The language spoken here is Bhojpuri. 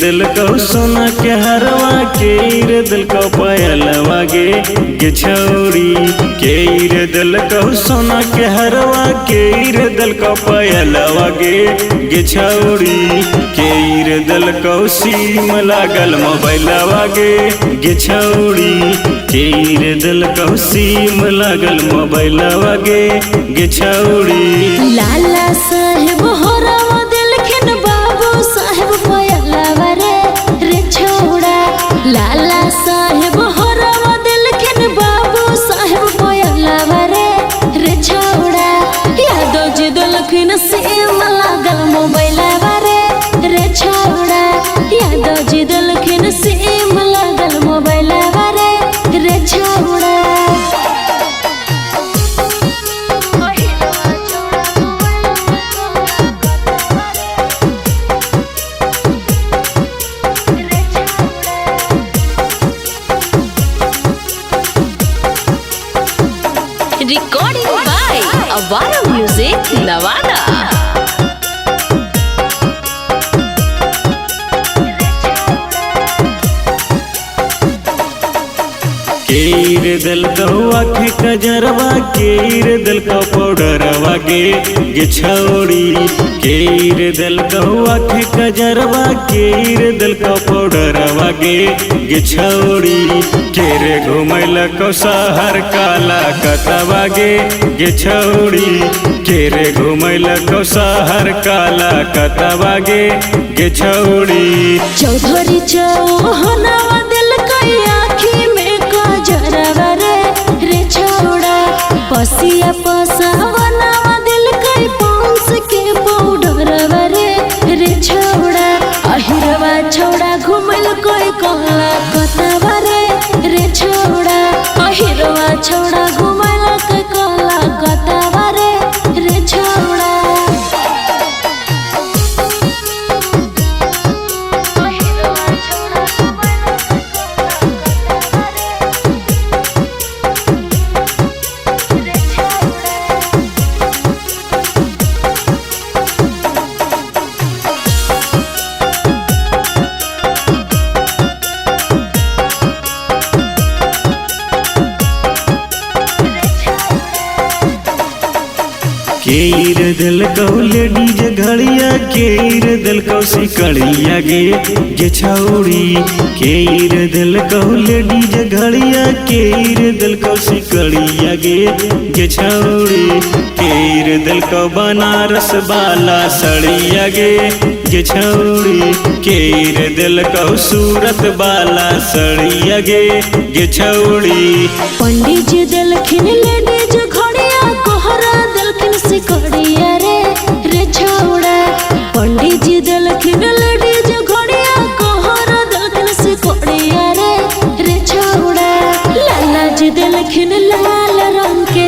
दिल को सोना के हरवा के दिल को पायलवा गे छौरी के दिल को सोना के हरवा के दिल को पायलवा गे छौरी के दिल को सीम लागल मोबाइलवा गे छौरी के दिल को सीम लागल मोबाइलवा गे छौरी। लाला साहेब होरवा दिलखिन बाबू साहेब पायलवा रे छौड़ा। लाला साहेब होरवा दिलखिन बाबू साहेब पायलवा रे छौड़ा। यादव जी दिलखिन सीम लागल मोबाइलवा रे छौड़ा। यादव जी दिलखिन सीम लागल मोबाइलवा रे छौड़ा। Recording by Avara Music Navada। के दिल को आँखें कजरवा के दिल को पाउडरवा गे छौरी के दिल को आँखें कजरवा के दिल को पाउडरवा गे छौरी के रे घुमैल को शहर काला कतवा गे छौरी के रे घुमैल को शहर काला कतवा गे छौरी। चौधरी चौहनवा दिल कई आँखी में कजरवा रे छौड़ा। पसिया पसावनवा दिल कई पाउंस के पाउडरवा रे छौड़ा। अहिरवा छौड़ा घुमल कोई काला कतवा रे छौड़ा। अहिरवा छौड़ा घुमल कोई काला कतवा रे छौड़ा। के दिल को लेडीज घड़िया के दिल को सिकड़िया गे छौरी के दिल को लेडीज घड़िया के दिल को सिकड़िया गे छौरी के दिल को बनारस वाला सड़िया गे छौरी के दिल को सूरत वाला सड़िया गे छौरी। पंडित जी दिलखिन लेडीज घड़िया कोहरा दिलखिन सिकड़िया रे छौड़ा। पंडित जी दिलखिन लेडीज घड़िया कोहरा दिलखिन सिकड़िया रे छौड़ा। लाला जी दिलखिन लाल रंग के